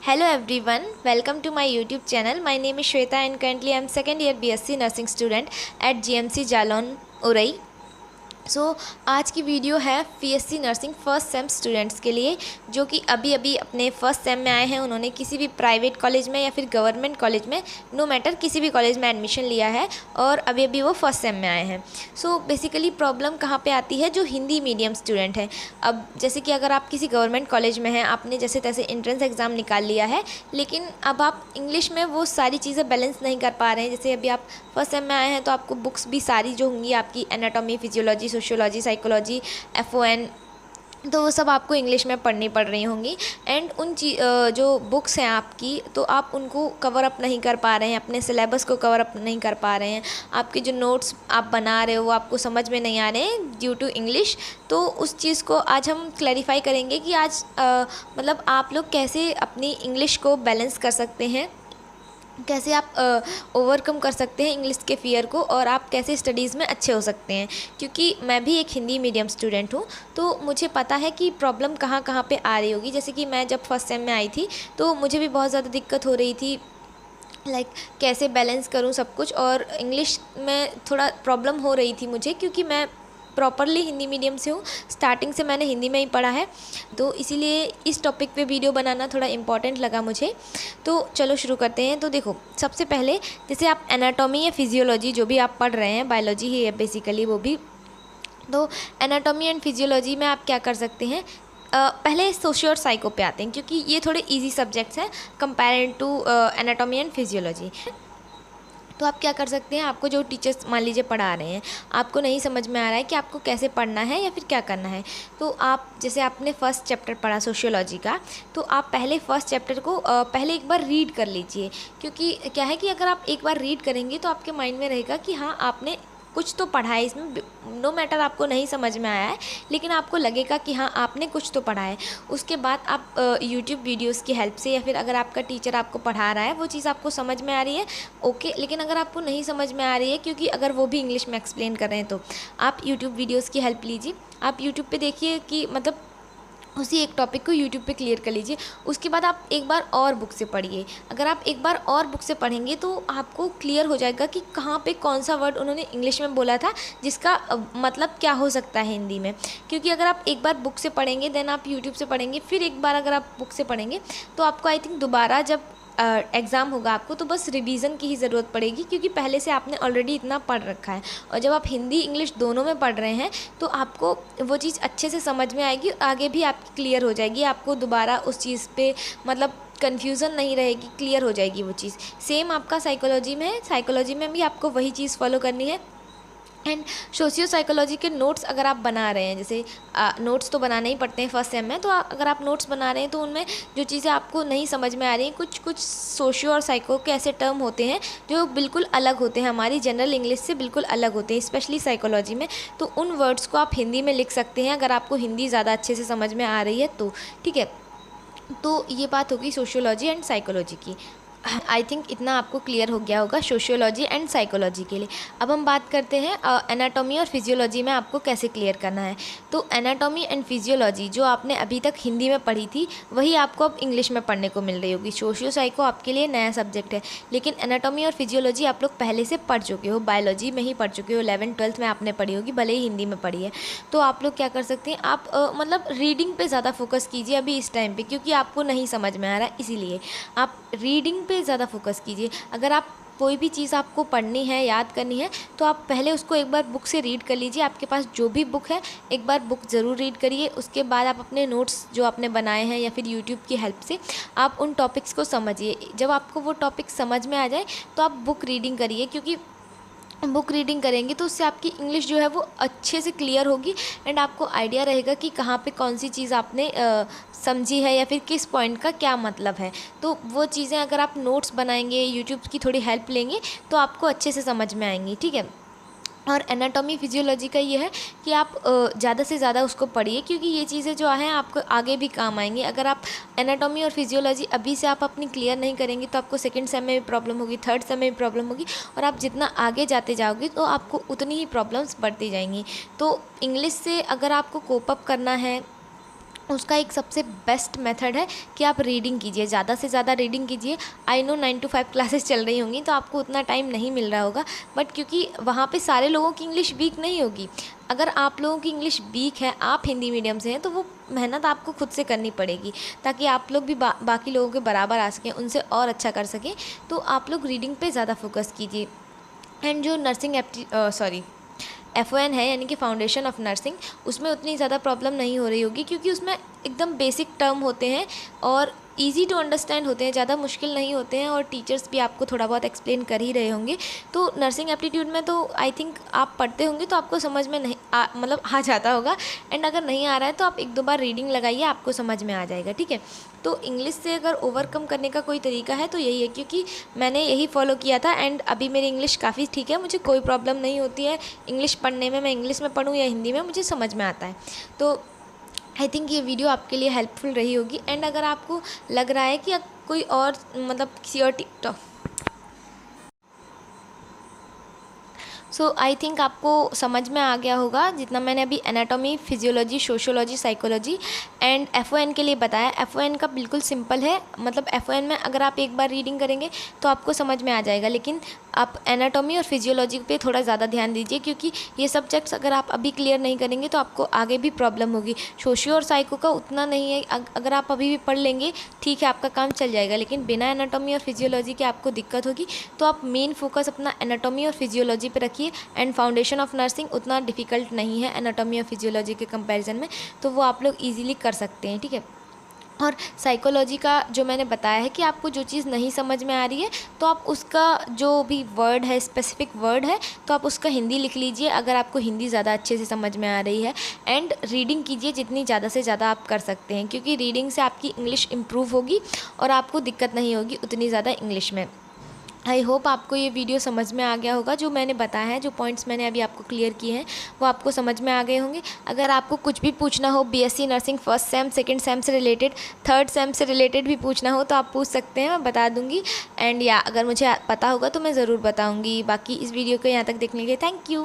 Hello everyone, welcome to my YouTube channel. My name is Shweta and currently I am second year BSc nursing student at GMC Jalon Urai. आज की video है BSc nursing first sem students के लिए जो कि अभी अभी अपने फर्स्ट सेम में आए हैं। उन्होंने किसी भी प्राइवेट कॉलेज में या फिर गवर्नमेंट कॉलेज में, नो मैटर, किसी भी कॉलेज में एडमिशन लिया है और अभी अभी वो फर्स्ट सेम में आए हैं। बेसिकली प्रॉब्लम कहाँ पे आती है, जो हिंदी मीडियम स्टूडेंट है। अब जैसे कि अगर आप किसी गवर्नमेंट कॉलेज में हैं, आपने जैसे तैसे एंट्रेंस एग्ज़ाम निकाल लिया है, लेकिन अब आप इंग्लिश में वो सारी चीज़ें बैलेंस नहीं कर पा रहे हैं। जैसे अभी आप फर्स्ट सेम में आए हैं तो आपको बुक्स भी सारी जो होंगी आपकी एनाटॉमी, फिजियोलॉजी, सोशियोलॉजी, साइकोलॉजी, एफओएन, तो वो सब आपको इंग्लिश में पढ़नी पड़ रही होंगी। एंड उन जो बुक्स हैं आपकी, तो आप उनको कवर अप नहीं कर पा रहे हैं, अपने सिलेबस को कवर अप नहीं कर पा रहे हैं। आपके जो नोट्स आप बना रहे हो वो आपको समझ में नहीं आ रहे हैं ड्यू टू इंग्लिश। तो उस चीज़ को आज हम क्लैरिफाई करेंगे कि आज मतलब आप लोग कैसे अपनी इंग्लिश को बैलेंस कर सकते हैं, कैसे आप ओवरकम कर सकते हैं इंग्लिश के फ़ियर को, और आप कैसे स्टडीज़ में अच्छे हो सकते हैं। क्योंकि मैं भी एक हिंदी मीडियम स्टूडेंट हूँ, तो मुझे पता है कि प्रॉब्लम कहाँ कहाँ पे आ रही होगी। जैसे कि मैं जब फर्स्ट सेम में आई थी तो मुझे भी बहुत ज़्यादा दिक्कत हो रही थी, कैसे बैलेंस करूँ सब कुछ, और इंग्लिश में थोड़ा प्रॉब्लम हो रही थी मुझे, क्योंकि मैं प्रॉपरली हिंदी मीडियम से हूँ। स्टार्टिंग से मैंने हिंदी में ही पढ़ा है, तो इसीलिए इस टॉपिक पे वीडियो बनाना थोड़ा इम्पॉर्टेंट लगा मुझे। तो चलो शुरू करते हैं। तो देखो, सबसे पहले जैसे आप एनाटॉमी या फिजियोलॉजी जो भी आप पढ़ रहे हैं, बायोलॉजी ही है बेसिकली वो भी, तो एनाटॉमी एंड फिजियोलॉजी में आप क्या कर सकते हैं, पहले सोशियो और साइको पे आते हैं, क्योंकि ये थोड़े ईजी सब्जेक्ट्स हैं compare to anatomy and physiology. तो आप क्या कर सकते हैं, आपको जो टीचर्स मान लीजिए पढ़ा रहे हैं, आपको नहीं समझ में आ रहा है कि आपको कैसे पढ़ना है या फिर क्या करना है, तो आप जैसे आपने फर्स्ट चैप्टर पढ़ा सोशियोलॉजी का, तो आप पहले फर्स्ट चैप्टर को पहले एक बार रीड कर लीजिए। क्योंकि क्या है कि अगर आप एक बार रीड करेंगे तो आपके माइंड में रहेगा कि हाँ, आपने कुछ तो पढ़ा है इसमें, नो मैटर आपको नहीं समझ में आया है, लेकिन आपको लगेगा कि हाँ, आपने कुछ तो पढ़ा है। उसके बाद आप यूट्यूब वीडियोस की हेल्प से, या फिर अगर आपका टीचर आपको पढ़ा रहा है वो चीज़ आपको समझ में आ रही है, ओके। लेकिन अगर आपको नहीं समझ में आ रही है, क्योंकि अगर वो भी इंग्लिश में एक्सप्लेन कर रहे हैं, तो आप यूट्यूब वीडियोज़ की हेल्प लीजिए। आप यूट्यूब पर देखिए कि मतलब उसी एक टॉपिक को यूट्यूब पे क्लियर कर लीजिए। उसके बाद आप एक बार और बुक से पढ़िए। अगर आप एक बार और बुक से पढ़ेंगे तो आपको क्लियर हो जाएगा कि कहाँ पे कौन सा वर्ड उन्होंने इंग्लिश में बोला था, जिसका मतलब क्या हो सकता है हिंदी में। क्योंकि अगर आप एक बार बुक से पढ़ेंगे, देन आप यूट्यूब से पढ़ेंगे, फिर एक बार अगर आप बुक से पढ़ेंगे, तो आपको आई थिंक दोबारा जब एग्ज़ाम होगा आपको, तो बस रिवीजन की ही ज़रूरत पड़ेगी, क्योंकि पहले से आपने ऑलरेडी इतना पढ़ रखा है। और जब आप हिंदी इंग्लिश दोनों में पढ़ रहे हैं, तो आपको वो चीज़ अच्छे से समझ में आएगी, आगे भी आपकी क्लियर हो जाएगी। आपको दोबारा उस चीज़ पे मतलब कन्फ्यूज़न नहीं रहेगी, क्लियर हो जाएगी वो चीज़। सेम आपका साइकोलॉजी में है, साइकोलॉजी में भी आपको वही चीज़ फॉलो करनी है। एंड सोशियो साइकोलॉजी के नोट्स अगर आप बना रहे हैं, जैसे नोट्स तो बनाने ही पड़ते हैं फर्स्ट सेम में, तो अगर आप नोट्स बना रहे हैं तो उनमें जो चीज़ें आपको नहीं समझ में आ रही हैं, कुछ कुछ सोशियो और साइको के ऐसे टर्म होते हैं जो बिल्कुल अलग होते हैं, हमारी जनरल इंग्लिश से बिल्कुल अलग होते हैं, स्पेशली साइकोलॉजी में। तो उन वर्ड्स को आप हिंदी में लिख सकते हैं, अगर आपको हिंदी ज़्यादा अच्छे से समझ में आ रही है तो, ठीक है। तो ये बात होगी सोशियोलॉजी एंड साइकोलॉजी की। आई थिंक इतना आपको क्लियर हो गया होगा सोशियोलॉजी एंड साइकोलॉजी के लिए। अब हम बात करते हैं एनाटॉमी और फिजियोलॉजी में आपको कैसे क्लियर करना है। तो एनाटॉमी एंड फिजियोलॉजी जो आपने अभी तक हिंदी में पढ़ी थी, वही आपको अब इंग्लिश में पढ़ने को मिल रही होगी। सोशियो साइको आपके लिए नया सब्जेक्ट है, लेकिन एनाटॉमी और फिजियोलॉजी आप लोग पहले से पढ़ चुके हो, बायोलॉजी में ही पढ़ चुके हो, 11th-12th में आपने पढ़ी होगी, भले ही हिंदी में पढ़ी है। तो आप लोग क्या कर सकते हैं, आप मतलब रीडिंग पर ज़्यादा फोकस कीजिए अभी इस टाइम पर, क्योंकि आपको नहीं समझ में आ रहा है, इसीलिए आप रीडिंग पे ज़्यादा फोकस कीजिए। अगर आप कोई भी चीज़ आपको पढ़नी है, याद करनी है, तो आप पहले उसको एक बार बुक से रीड कर लीजिए। आपके पास जो भी बुक है, एक बार बुक ज़रूर रीड करिए। उसके बाद आप अपने नोट्स जो आपने बनाए हैं या फिर यूट्यूब की हेल्प से आप उन टॉपिक्स को समझिए। जब आपको वो टॉपिक समझ में आ जाए तो आप बुक रीडिंग करिए, क्योंकि बुक रीडिंग करेंगे तो उससे आपकी इंग्लिश जो है वो अच्छे से क्लियर होगी, एंड आपको आइडिया रहेगा कि कहाँ पे कौन सी चीज़ आपने समझी है या फिर किस पॉइंट का क्या मतलब है। तो वो चीज़ें अगर आप नोट्स बनाएंगे, यूट्यूब की थोड़ी हेल्प लेंगे, तो आपको अच्छे से समझ में आएंगी, ठीक है। और एनाटॉमी फिजियोलॉजी का ये है कि आप ज़्यादा से ज़्यादा उसको पढ़िए, क्योंकि ये चीज़ें जो हैं आपको आगे भी काम आएंगी। अगर आप एनाटॉमी और फिजियोलॉजी अभी से आप अपनी क्लियर नहीं करेंगे, तो आपको सेकंड सेम में भी प्रॉब्लम होगी, थर्ड सेम में भी प्रॉब्लम होगी, और आप जितना आगे जाते जाओगे तो आपको उतनी ही प्रॉब्लम्स बढ़ती जाएंगी। तो इंग्लिश से अगर आपको कोप अप करना है, उसका एक सबसे बेस्ट मेथड है कि आप रीडिंग कीजिए, ज़्यादा से ज़्यादा रीडिंग कीजिए। आई नो 9 to 5 क्लासेस चल रही होंगी तो आपको उतना टाइम नहीं मिल रहा होगा, बट क्योंकि वहाँ पे सारे लोगों की इंग्लिश वीक नहीं होगी। अगर आप लोगों की इंग्लिश वीक है, आप हिंदी मीडियम से हैं, तो वो मेहनत आपको खुद से करनी पड़ेगी ताकि आप लोग भी बाकी लोगों के बराबर आ सकें, उनसे और अच्छा कर सकें। तो आप लोग रीडिंग पे ज़्यादा फोकस कीजिए। एंड जो नर्सिंग FON है यानी कि फाउंडेशन ऑफ नर्सिंग, उसमें उतनी ज़्यादा प्रॉब्लम नहीं हो रही होगी क्योंकि उसमें एकदम बेसिक टर्म होते हैं और इजी टू अंडरस्टैंड होते हैं, ज़्यादा मुश्किल नहीं होते हैं और टीचर्स भी आपको थोड़ा बहुत एक्सप्लेन कर ही रहे होंगे। तो नर्सिंग एप्टीट्यूड में तो आई थिंक आप पढ़ते होंगे तो आपको समझ में नहीं मतलब आ जाता होगा। एंड अगर नहीं आ रहा है तो आप 1-2 बार रीडिंग लगाइए, आपको समझ में आ जाएगा, ठीक है। तो इंग्लिश से अगर ओवरकम करने का कोई तरीका है तो यही है, क्योंकि मैंने यही फॉलो किया था एंड अभी मेरी इंग्लिश काफ़ी ठीक है, मुझे कोई प्रॉब्लम नहीं होती है इंग्लिश पढ़ने में। मैं इंग्लिश में पढ़ूँ या हिंदी में, मुझे समझ में आता है। तो आई थिंक ये वीडियो आपके लिए हेल्पफुल रही होगी। एंड अगर आपको लग रहा है कि कोई और मतलब किसी और सो आई थिंक आपको समझ में आ गया होगा जितना मैंने अभी anatomy, physiology, sociology, psychology and FON के लिए बताया। FON का बिल्कुल सिंपल है, मतलब FON में अगर आप एक बार रीडिंग करेंगे तो आपको समझ में आ जाएगा, लेकिन आप एनाटॉमी और फिजियोलॉजी पे थोड़ा ज़्यादा ध्यान दीजिए क्योंकि ये सब्जेक्ट्स अगर आप अभी क्लियर नहीं करेंगे तो आपको आगे भी प्रॉब्लम होगी। सोशियो और साइको का उतना नहीं है, अगर आप अभी भी पढ़ लेंगे ठीक है, आपका काम चल जाएगा, लेकिन बिना एनाटॉमी और फिजियोलॉजी के आपको दिक्कत होगी। तो आप मेन फोकस अपना एनाटॉमी और फिजियोलॉजी पे रखिए। एंड फाउंडेशन ऑफ नर्सिंग उतना डिफ़िकल्ट नहीं है एनाटॉमी और फिजियोलॉजी के कंपैरिजन में, तो वो आप लोग ईजिली कर सकते हैं, ठीक है। और साइकोलॉजी का जो मैंने बताया है कि आपको जो चीज़ नहीं समझ में आ रही है तो आप उसका जो भी वर्ड है, स्पेसिफिक वर्ड है, तो आप उसका हिंदी लिख लीजिए अगर आपको हिंदी ज़्यादा अच्छे से समझ में आ रही है। एंड रीडिंग कीजिए जितनी ज़्यादा से ज़्यादा आप कर सकते हैं, क्योंकि रीडिंग से आपकी इंग्लिश इम्प्रूव होगी और आपको दिक्कत नहीं होगी उतनी ज़्यादा इंग्लिश में। आई होप आपको ये वीडियो समझ में आ गया होगा। जो मैंने बताया है, जो पॉइंट्स मैंने अभी आपको क्लियर किए हैं, वो आपको समझ में आ गए होंगे। अगर आपको कुछ भी पूछना हो BSc nursing first sem, second same से रिलेटेड, थर्ड सेम से रिलेटेड भी पूछना हो तो आप पूछ सकते हैं, मैं बता दूंगी। एंड या अगर मुझे पता होगा तो मैं ज़रूर बताऊंगी। बाकी इस वीडियो को यहाँ तक देखने के लिए थैंक यू।